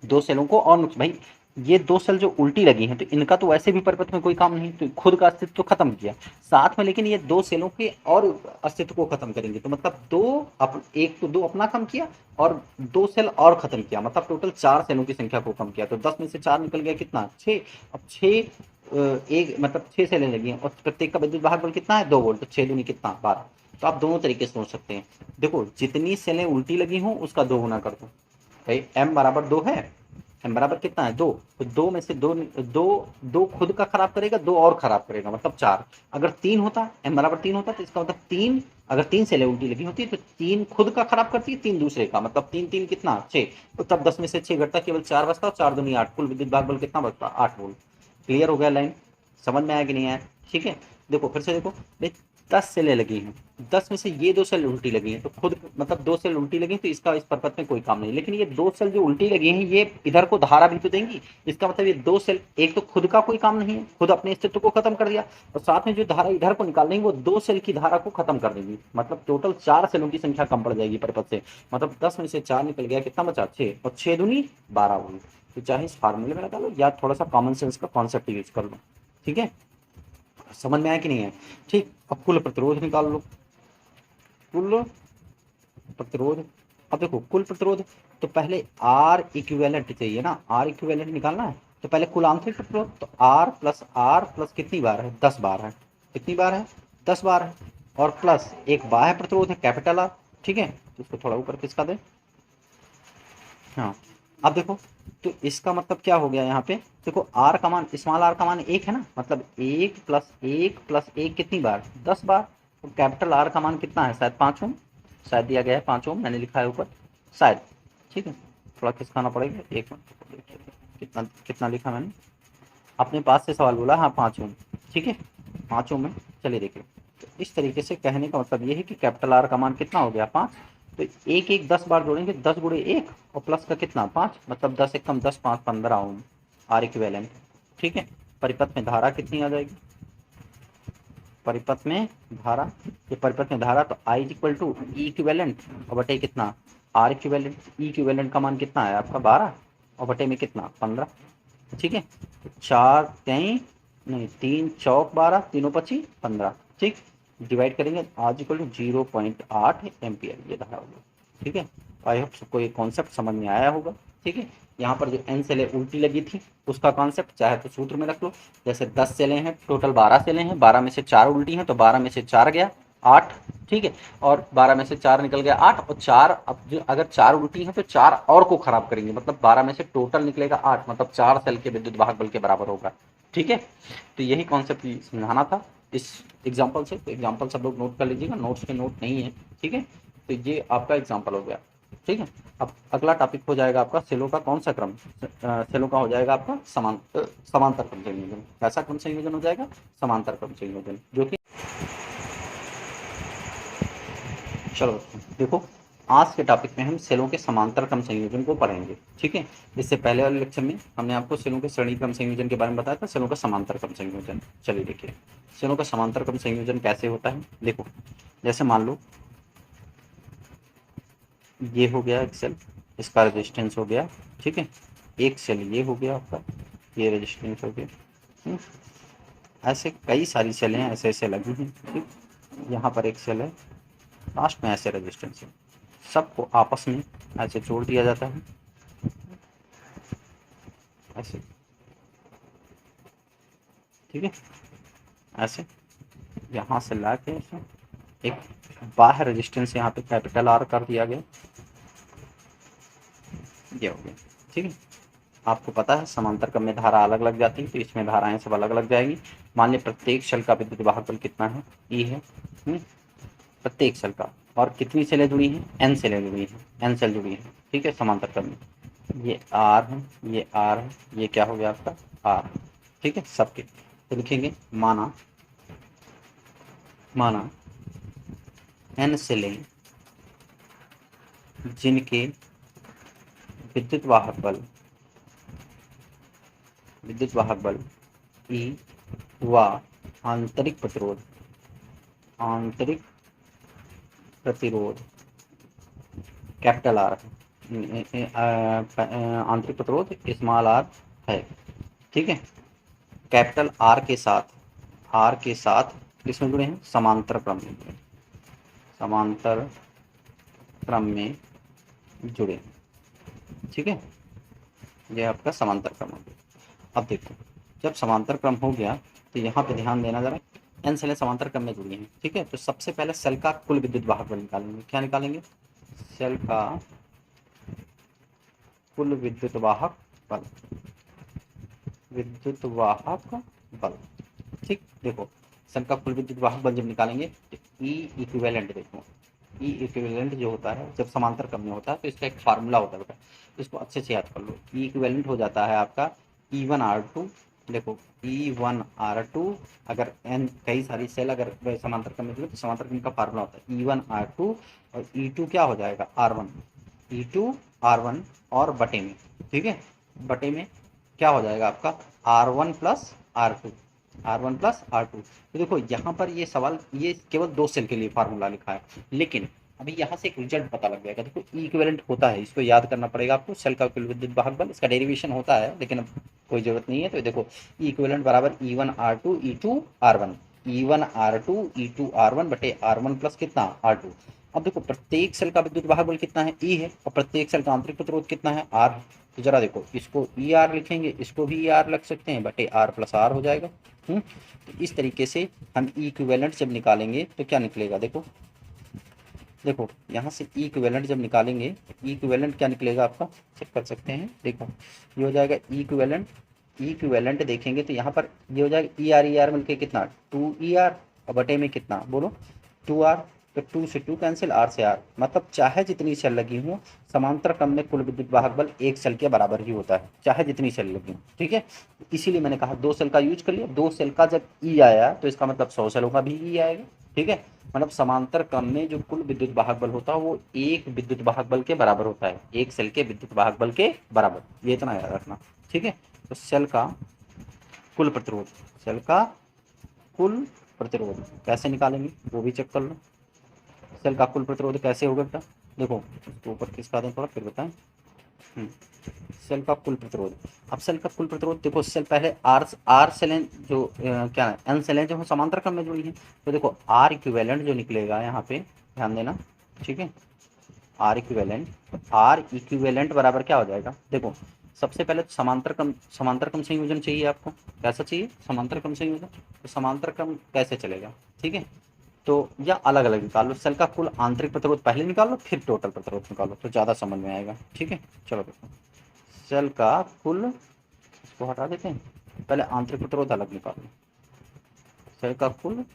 2 सेलों को और नुकसान, भाई ये 2 सेल जो उल्टी लगी हैं तो इनका तो वैसे भी परिपथ में कोई काम नहीं, तो खुद का अस्तित्व तो खत्म किया साथ में, लेकिन ये 2 सेलों के और अस्तित्व को खत्म करेंगे, तो मतलब एक तो 2 अपना कम किया और 2 सेल और खत्म किया, मतलब टोटल 4 सेलों की संख्या को कम किया, तो 10 में से 4 निकल गया कितना 6, अब 6 एक मतलब 6 सेलें लगी हैं और प्रत्येक का विद्युत वाहक बल कितना है 2 वोल्ट, तो 6 दूनी कितना 12। तो आप दोनों तरीके से सोच सकते हैं, देखो जितनी सेलें उल्टी लगी हों उसका 2 गुना कर दो, भाई m बराबर 2 है, m बराबर कितना है 2, तो 2 में से 2 खुद का खराब करेगा, 2 और खराब करेगा, मतलब 4। अगर 3 होता, m बराबर 3 होता तो इसका मतलब 3, अगर 3 सेलें उल्टी लगी होती तो 3 खुद का खराब करती है, 3 दूसरे का, मतलब 3 3 कितना 6, तो तब 10 में से 6 घटता केवल 4 बचता और 4 दूनी 8, कुल विद्युत भाग बल कितना बचता 8 वोल्ट। क्लियर हो गया लाइन, समझ में आया कि नहीं आया, ठीक है। देखो फिर से देखो भाई 10 सेलें लगी हैं, 10 में से ये 2 सेल उल्टी लगी हैं, तो खुद मतलब 2 सेल उल्टी लगी तो इसका इस परपथ में कोई काम नहीं, लेकिन ये 2 सेल जो उल्टी लगी हैं ये इधर को धारा भी तो देंगी, इसका मतलब ये 2 सेल एक तो खुद का कोई काम नहीं है, खुद अपने अस्तित्व को खत्म कर दिया, और साथ में जो धारा इधर को निकाल देंगी वो 2 सेल की धारा को खत्म कर देंगी, मतलब टोटल 4 सेलों की संख्या कम पड़ जाएगी परपथ से, मतलब 10 में से 4 निकल गया, कितना बचा 6, और 6 दूनी 12 वोल्ट। तो चाहे इस फार्मूले में लगा लो या थोड़ा सा कॉमन सेंस का कॉन्सेप्ट यूज कर लो, ठीक है, समझ में आया कि नहीं है, ठीक। अब कुल प्रतिरोध निकाल लो, कुल प्रतिरोध, अब देखो कुल प्रतिरोध तो पहले आर इक्विवेलेंट चाहिए ना, आर इक्विवेलेंट निकालना है, तो पहले कुल आंतरिक प्रतिरोध, तो आर प्लस कितनी बार है 10 बार है, कितनी बार है 10 बार है, और प्लस एक बाह्य प्रतिरोध है कैपिटल आर, ठीक है, तो इसको थोड़ा ऊपर खिसका दे, हाँ। अब देखो तो इसका मतलब क्या हो गया यहाँ पे, देखो आर का मान, स्मॉल आर का मान 1 है ना, मतलब 1 प्लस 1 प्लस 1 कितनी बार 10 बार, तो कैपिटल आर का मान कितना है शायद 5 ओम, शायद दिया गया है 5 ओम, मैंने लिखा है ऊपर शायद, ठीक है, थोड़ा खिसकाना पड़ेगा, एक मिनट, कितना कितना लिखा मैंने, अपने पास से सवाल बोला, हाँ 5 ओम, ठीक है 5 ओम में, चलिए देखिए। तो इस तरीके से कहने का मतलब ये है कि कैपिटल आर का मान कितना हो गया 5, तो एक एक 10 बार जोड़ेंगे, 10 गुणे 1 और प्लस का कितना 5, मतलब 10 एक कम 10 5 15 ओम आर इक्विवेलेंट, ठीक है। परिपथ में धारा कितनी आ जाएगी, परिपथ में धारा, ये परिपथ में धारा तो I equal to E equivalent और बटे कितना आर इक्विवेलेंट, ई इक्विवेलेंट का मान कितना है आपका 12 और बटे में कितना 15, ठीक है, तो 4 3 नहीं 3 चौक 12 तीनों 25 15, ठीक, डिवाइड करेंगे आज इक्वल टू 0.8 एम्पियर ये धारा होगा, ठीक है। आई होप सबको ये कॉन्सेप्ट समझ में आया होगा, ठीक है। यहाँ पर जो एन सेलें उल्टी लगी थी उसका कॉन्सेप्ट चाहे तो सूत्र में रख लो, जैसे 10 सेलें हैं टोटल 12 सेलें हैं, 12 में से 4 उल्टी हैं तो 12 में से 4 गया 8, ठीक है, और 12 में से 4 निकल गया 8, और 4 अब जो अगर 4 उल्टी हैं तो 4 और को खराब करेंगे, मतलब 12 में से टोटल निकलेगा 8, मतलब 4 सेल के विद्युत वाहक बल के बराबर होगा, ठीक है। तो यही कॉन्सेप्ट समझाना था इस एग्जाम्पल से, तो एग्जाम्पल सब लोग नोट कर लीजिएगा, नोट्स पे नोट नहीं है, ठीक है। तो ये आपका एग्जाम्पल हो गया, ठीक है। अब अगला टॉपिक हो जाएगा आपका सेलों का कौन सा क्रम, सेलों का हो जाएगा आपका समांतर क्रम संयोजन, कैसा क्रम संयोजन हो जाएगा समांतर क्रम संयोजन, जो कि चलो देखो आज के टॉपिक में हम सेलों के समांतर क्रम संयोजन को पढ़ेंगे, ठीक है। इससे पहले वाले लेक्चर में हमने आपको सेलों के श्रेणी क्रम संयोजन के बारे में बताया था, सेलों का समांतर क्रम संयोजन। चलिए देखिए सेलों का समांतर क्रम संयोजन कैसे होता है, देखो जैसे मान लो ये हो गया एक सेल, इसका रेजिस्टेंस हो गया, ठीक है, एक सेल ये हो गया आपका, ये रेजिस्टेंस हो गया। ऐसे कई सारी सेलें हैं, ऐसे ऐसे लगी हैं, ठीक। यहाँ पर एक सेल है, लास्ट में ऐसे रेजिस्टेंस है, सबको आपस में ऐसे जोड़ दिया जाता है, ऐसे, ठीक है। ऐसे यहाँ से ला के ऐसे एक बाहर रेजिस्टेंस यहाँ पे कैपिटल आर कर दिया गया, ये हो गया, ठीक है। आपको पता है समांतर क्रम में धारा अलग लग जाती है, तो इसमें धाराएं सब अलग लग जाएंगी। मान लें प्रत्येक शेल का विद्युत वाहक बल कितना है, ई है, प्रत्येक शेल का, और कितनी सेलें जुड़ी हैं, एन सेलें जुड़ी हैं, एन सेल जुड़ी हैं, ठीक है, समांतर क्रम में। ये आर है, ये आर है, ये क्या हो गया आपका आर, ठीक है, सबके। तो लिखेंगे माना एन सेलें जिनके विद्युत वाहक बल ई व आंतरिक प्रतिरोध कैपिटल आर, आंतरिक प्रतिरोध स्मॉल आर है, ठीक है। कैपिटल आर के साथ किसमें जुड़े हैं, समांतर क्रम में जुड़े, ठीक है। ये आपका समांतर क्रम हो गया। अब देखो जब समांतर क्रम हो गया तो यहाँ पे ध्यान देना जरा, एन सेलें समांतर क्रम में जुड़ी हैं, ठीक है। तो सबसे पहले सेल का कुल विद्युत वाहक बल निकालेंगे। क्या निकालेंगे, सेल का कुल विद्युत वाहक बल, ठीक। देखो सेल का कुल विद्युत वाहक बल जब निकालेंगे तो ई इक्विवेलेंट, देखो ई इक्विवेलेंट जो होता है जब समांतर क्रम में होता है तो इसका एक फार्मूला होता है बेटा, इसको अच्छे से याद कर लो। ई इक्विवेलेंट हो जाता है आपका E1R2, देखो E1R2, अगर एन कई सारी सेल अगर समांतर क्रम में जुड़े तो समांतर क्रम का फार्मूला होता है E1R2, और E2 क्या हो जाएगा R1, E2R1, और बटे में, ठीक है, बटे में क्या हो जाएगा आपका R1 प्लस R2, तो देखो यहाँ पर ये सवाल ये केवल दो सेल के लिए फार्मूला लिखा है, लेकिन अभी यहाँ से एक रिजल्ट पता लग जाएगा। देखो ई इक्विवेलेंट होता है, इसको याद करना पड़ेगा आपको, सेल का कुल विद्युत वाहक बल, इसका डेरिवेशन होता है लेकिन अब कोई जरूरत नहीं है। तो देखो ई इक्विवेलेंट बराबर E1R2 E2R1, E1R2 E2R1 बटे R1 प्लस कितना R2। अब देखो प्रत्येक सेल का विद्युत वाहक बल कितना है, ई है, और प्रत्येक सेल का आंतरिक प्रतिरोध कितना है, आर। तो जरा देखो इसको ई आर लिखेंगे, इसको भी ई आर लिख सकते हैं, बटे आर प्लस आर हो जाएगा। तो इस तरीके से हम ई इक्विवेलेंट जब निकालेंगे तो क्या निकलेगा, देखो यहाँ से ई इक्विवेलेंट जब निकालेंगे, ई इक्विवेलेंट क्या निकलेगा आपका, चेक कर सकते हैं। देखो ये हो जाएगा ई इक्विवेलेंट देखेंगे तो यहाँ पर ये हो जाएगा ई आर मिलके कितना 2ER, और बटे में कितना बोलो 2R, तो 2 से 2 कैंसिल, R से R, मतलब चाहे जितनी सेल लगी हो समांतर क्रम में कुल विद्युत वाहक बल एक सेल के बराबर ही होता है, चाहे जितनी सेल लगी हो, ठीक है। इसीलिए मैंने कहा दो सेल का यूज कर लिया, दो सेल का जब ई आया तो इसका मतलब 100 सेलों का भी ई आएगा, ठीक है। मतलब समांतर क्रम में जो कुल विद्युत वाहक बल होता है वो एक विद्युत वाहक बल के बराबर होता है, एक सेल के विद्युत वाहक बल के बराबर, ये इतना याद रखना, ठीक है। तो सेल का कुल प्रतिरोध कैसे निकालेंगे वो भी चेक कर लो। सेल का कुल प्रतिरोध कैसे होगा बेटा, देखो इसको ऊपर खिसका दें थोड़ा फिर बताएं। सेल का कुल प्रतिरोध, अब सेल का कुल प्रतिरोध देखो, सेल पहले आर सेलें जो क्या है एन सेलें जो समांतर क्रम में जुड़ी हैं, तो देखो आर इक्विवेलेंट जो निकलेगा यहाँ पे ध्यान देना, ठीक है। आर इक्विवेलेंट बराबर क्या हो जाएगा, देखो सबसे पहले तो समांतर क्रम संयोजन चाहिए आपको, कैसा चाहिए समांतर क्रम संयोजन, तो समांतर क्रम कैसे चलेगा, ठीक है। तो या अलग अलग निकाल लो, सेल का कुल आंतरिक प्रतिरोध पहले निकाल लो फिर टोटल प्रतिरोध निकालो तो ज़्यादा समझ में आएगा, ठीक है। चलो देखो सेल का कुल, इसको हटा देते हैं, पहले आंतरिक प्रतिरोध अलग निकाल लो, सेल का कुल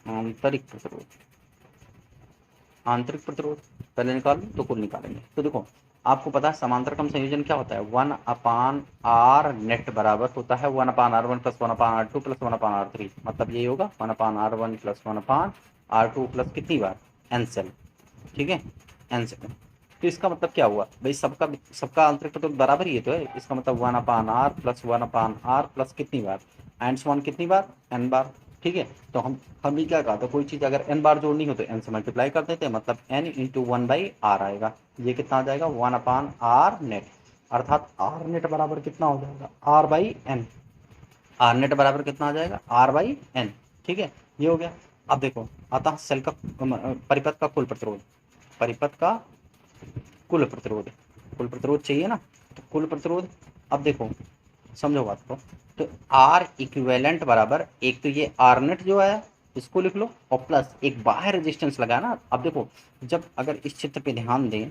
आंतरिक प्रतिरोध पहले निकाल लो तो कुल निकालेंगे। तो देखो आपको पता है समांतर क्रम संयोजन क्या होता है, 1/r नेट बराबर होता है 1/r1 plus 1/r2 plus 1/r3, मतलब यही होगा 1/r1 प्लस 1/r2 प्लस कितनी बार एन सेल, ठीक है, एन सेल। तो इसका मतलब क्या हुआ भाई, सबका आंतरिक प्रतिरोध बराबर ही है, तो है इसका मतलब 1/r प्लस 1/r प्लस कितनी बार एन वन कितनी बार एन बार, ठीक है। तो हम भी क्या कहा था, कोई चीज़ अगर n बार जोड़नी हो तो n से मल्टीप्लाई कर देते हैं, मतलब n इंटू 1/r आएगा, ये कितना आ जाएगा 1/r नेट। अर्थात आर नेट बराबर कितना हो जाएगा, R by N. R net बराबर कितना आ जाएगा, आर बाई एन। ठीक है, ये हो गया। अब देखो, अतः सेल का परिपथ का कुल प्रतिरोध, परिपथ का कुल प्रतिरोध, कुल प्रतिरोध चाहिए ना, तो कुल प्रतिरोध। अब देखो समझो बात को, तो आर इक्विवेलेंट बराबर, एक तो ये आर नेट जो है इसको लिख लो, और प्लस एक बाह्य रेजिस्टेंस लगा ना। अब देखो, जब अगर इस चित्र पे ध्यान दें,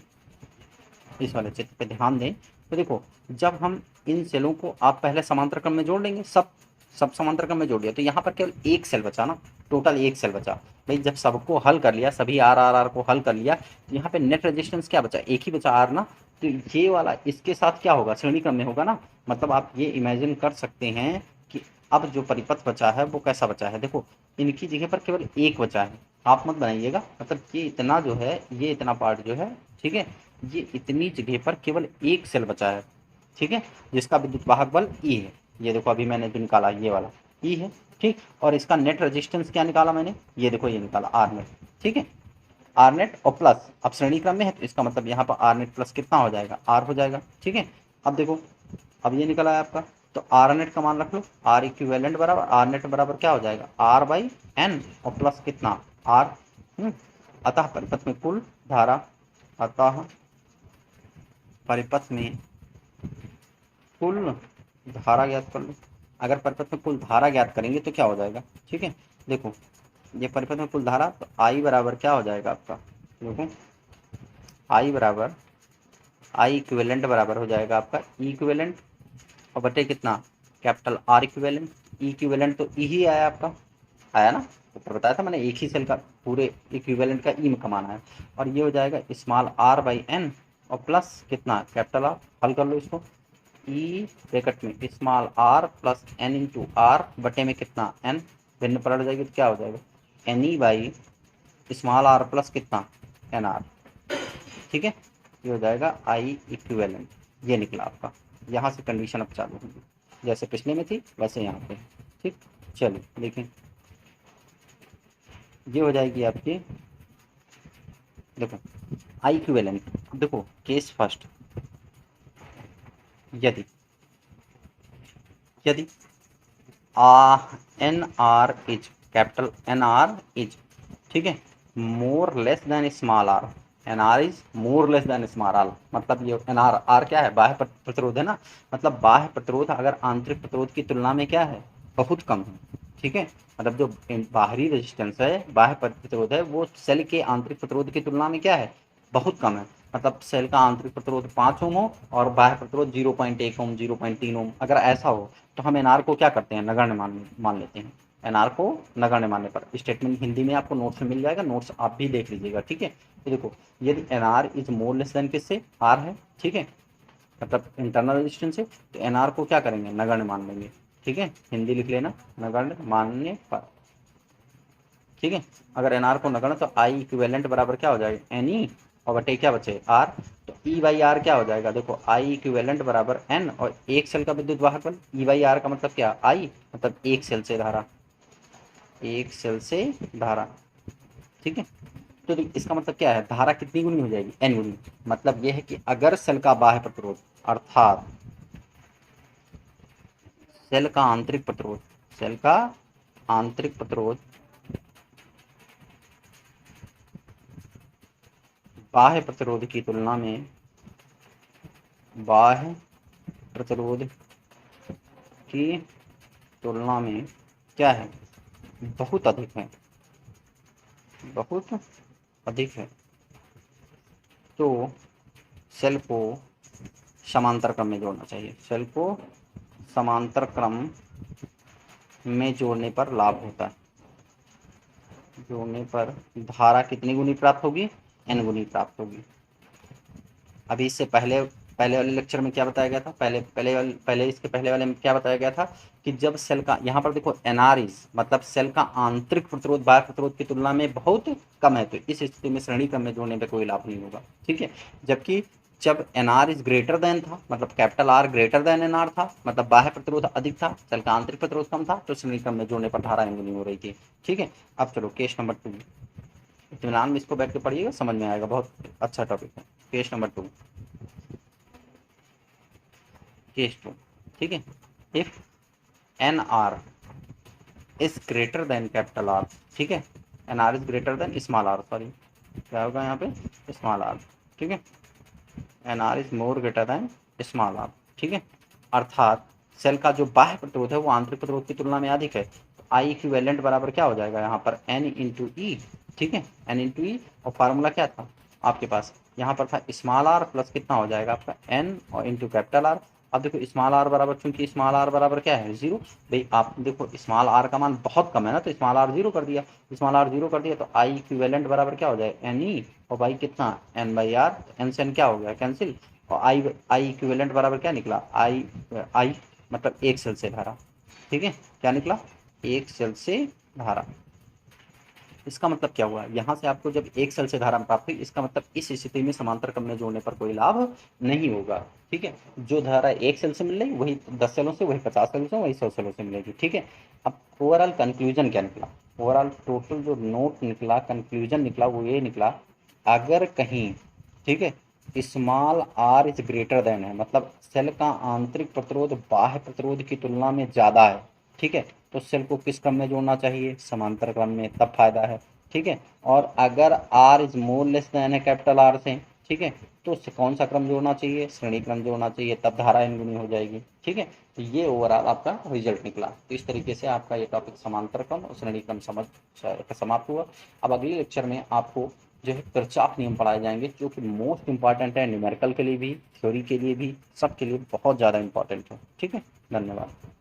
इस वाले चित्र पे ध्यान दें, तो देखो जब हम इन सेलों को आप पहले समांतर क्रम में जोड़ लेंगे, सब समांतर क्रम में जोड़ दिया, तो यहाँ पर केवल एक सेल बचा ना, टोटल एक सेल बचा। भाई जब सबको हल कर लिया, सभी आर आर आर को हल कर लिया, तो यहाँ पे नेट रेजिस्टेंस क्या बचा, एक ही बचा आर ना। तो ये वाला इसके साथ क्या होगा, श्रेणी क्रम में होगा ना। मतलब आप ये इमेजिन कर सकते हैं कि अब जो परिपथ बचा है वो कैसा बचा है। देखो इनकी जगह पर केवल एक बचा है, आप मत बनाइएगा, मतलब ये इतना जो है, ये इतना पार्ट जो है, ठीक है, ये इतनी जगह पर केवल एक सेल बचा है, ठीक है, जिसका विद्युत वाहक बल ई है। ये देखो अभी मैंने जो निकाला ये वाला ई है, ठीक। और इसका नेट रेजिस्टेंस क्या निकाला मैंने, ये देखो ये निकाला आर नेट, ठीक है, आर नेट और प्लस, अब श्रेणी क्रम में है तो इसका मतलब यहाँ पर आर नेट प्लस कितना हो जाएगा, आर हो जाएगा, ठीक है। अब देखो, अब ये निकला है आपका, तो आर नेट का मान रख लो, आर इक्विवेलेंट बराबर आर नेट बराबर क्या हो जाएगा, आर बाई एन और प्लस कितना आर। अतः परिपथ में कुल धारा, अतः परिपथ में कुल धारा ज्ञात कर लो। अगर परिपथ में कुल धारा ज्ञात करेंगे तो क्या हो जाएगा, ठीक है। देखो ये परिपथ में कुल धारा, तो आई बराबर क्या हो जाएगा आपका, देखो आई बराबर, आई इक्विवेलेंट बराबर हो जाएगा आपका ई इक्विवेलेंट, और बटे कितना, capital are equivalent. E equivalent तो ई ही आया आपका, आया ना, ऊपर बताया था मैंने, एक ही सेल का पूरे इक्विवेलेंट का ई में कमाना है। और ये हो जाएगा स्मॉल आर बाई एन और प्लस कितना कैपिटल आर, हल कर लो इसको, ई ब्रैकेट में small R plus N into R बटे में कितना एन, भिन्न पलट जाएगी तो क्या हो जाएगा, N E by small R plus कितना एन आर, ठीक है। ये हो जाएगा आई इक्विवेलेंट, ये निकला आपका। यहाँ से कंडीशन अब चालू होगी, जैसे पिछले में थी वैसे यहाँ पे, ठीक। चलिए देखें, ये हो जाएगी आपकी, देखो आई इक्विवेलेंट। देखो केस फर्स्ट, यदि यदि N R is, capital N R is, ठीक है, more less than small R, N R is more less than small R, मतलब ये एन आर, आर क्या है, बाह्य प्रतिरोध है ना, मतलब बाह्य प्रतिरोध अगर आंतरिक प्रतिरोध की तुलना में क्या है, बहुत कम है, ठीक है। मतलब जो बाहरी रेजिस्टेंस है, बाह्य प्रतिरोध है, वो सेल के आंतरिक प्रतिरोध की तुलना में क्या है, बहुत कम है। मतलब सेल का आंतरिक प्रतिरोध 5 ओम हो और बाह्य प्रतिरोध 0.1 ओम, 0.3 ओम, अगर ऐसा हो तो हम एनआर को क्या करते हैं, नगण्य मान लेते हैं। एनआर को नगण्य मानने पर स्टेटमेंट हिंदी में आपको नोट्स में मिल जाएगा, नोट्स आप भी देख लीजिएगा, ठीक है। तो देखो यदि N R is more less than किससे, आर है, ठीक है, मतलब इंटरनल रेजिस्टेंस है, तो एनआर को क्या करेंगे, नगण्य मान लेंगे, ठीक है, हिंदी लिख लेना, नगण्य मानने पर, ठीक है। अगर एनआर को नगण्य, तो आई इक्विवेलेंट बराबर क्या हो जाएगा, एन ई और बटे क्या बचे आर, तो ई बाई आर क्या हो जाएगा, देखो आई इक्विवेलेंट बराबर एन और एक सेल का विद्युत वाहक बल, ई बाई आर का मतलब क्या, आई मतलब एक सेल से धारा, एक सेल से धारा, ठीक है। तो इसका मतलब क्या है, धारा कितनी गुनी हो जाएगी, एन गुनी। मतलब यह है कि अगर सेल का बाह्य प्रतिरोध, अर्थात सेल का आंतरिक प्रतिरोध, सेल का आंतरिक प्रतिरोध बाह्य प्रतिरोध की तुलना में, बाह्य प्रतिरोध की तुलना में क्या है, बहुत अधिक है, बहुत अधिक है, तो सेल को समांतर क्रम में जोड़ना चाहिए, सेल को समांतर क्रम में जोड़ने पर लाभ होता है, जोड़ने पर धारा कितनी गुनी प्राप्त होगी, एन गुनी प्राप्त होगी। अभी इससे पहले वाले लेक्चर में क्या बताया गया था, इसके पहले वाले में क्या बताया गया था कि जब सेल का, यहाँ पर देखो एनआरइज मतलब सेल का आंतरिक प्रतिरोध बाह्य प्रतिरोध की तुलना में बहुत कम है, तो इस स्थिति में श्रेणी क्रम में जोड़ने पे कोई लाभ नहीं होगा, ठीक है। जबकि जब एनआर इज ग्रेटर देन था, मतलब capital R greater than N R था, मतलब बाह्य प्रतिरोध अधिक था, सेल का आंतरिक प्रतिरोध कम था, तो श्रेणी क्रम में जोड़ने पर धारा एन हो रही थी, ठीक है। अब चलो केस नंबर 2, इत्मीनान में इसको बैठ के पढ़िएगा, समझ में आएगा, बहुत अच्छा टॉपिक है। केस नंबर 2, केस 2, ठीक है। If N R is greater than capital R, ठीक है, N R is greater than small R, sorry क्या होगा यहाँ पे स्मॉल आर, ठीक है, N R is more greater than small R, ठीक है, अर्थात सेल का जो बाह्य प्रतिरोध है वो आंतरिक प्रतिरोध की तुलना में अधिक है, तो आई इक्विवेलेंट बराबर क्या हो जाएगा यहाँ पर एन इंटू ई, ठीक है, एन इंटू ई, और फार्मूला क्या था आपके पास यहाँ पर था स्मॉल आर प्लस कितना हो जाएगा आपका एन और इंटू कैपिटल आर। अब देखो स्मॉल आर बराबर, चूंकि स्मॉल आर बराबर क्या है 0, भाई आप देखो स्मॉल आर का मान बहुत कम है ना, तो स्मॉल आर 0 कर दिया, स्मॉल आर 0 कर दिया, तो आई इक्विवेलेंट बराबर क्या हो जाएगा एन ई, और भाई कितना एन बाई आर, एन से एन क्या हो गया कैंसिल, और आई इक्विवेलेंट बराबर क्या निकला आई मतलब एक सेल से धारा, ठीक है, क्या निकला एक सेल से धारा। इसका मतलब क्या हुआ, यहाँ से आपको जब एक सेल से धारा प्राप्त हुई, इसका मतलब इस स्थिति में समांतर क्रम में जोड़ने पर कोई लाभ नहीं होगा, ठीक है, जो धारा एक सेल से मिल रही वही 10 सेलों से, वही 50 सेलों से, वही 100 सेलों से मिलेगी, ठीक है। अब ओवरऑल कंक्लूजन क्या निकला, ओवरऑल टोटल जो नोट निकला, कंक्लूजन निकला, वो ये निकला, अगर कहीं, ठीक है, small R is greater than है, मतलब सेल का आंतरिक प्रतिरोध बाह्य प्रतिरोध की तुलना में ज़्यादा है, ठीक है, तो सेल को किस क्रम में जोड़ना चाहिए, समांतर क्रम में, तब फायदा है, ठीक है। और अगर R is more less than है कैपिटल आर से, ठीक है, तो उससे कौन सा क्रम जोड़ना चाहिए, श्रेणी क्रम जोड़ना चाहिए, तब धारा n गुनी हो जाएगी, ठीक है। तो ये ओवरऑल आपका रिजल्ट निकला। तो इस तरीके से आपका ये टॉपिक समांतर क्रम और श्रेणी क्रम समझ समाप्त हुआ। अब अगले लेक्चर में आपको जो है किरचॉफ नियम पढ़ाए जाएंगे, जो कि मोस्ट इंपॉर्टेंट है, न्यूमेरिकल के लिए भी, थ्योरी के लिए भी, सब के लिए बहुत ज़्यादा इंपॉर्टेंट है, ठीक है। धन्यवाद।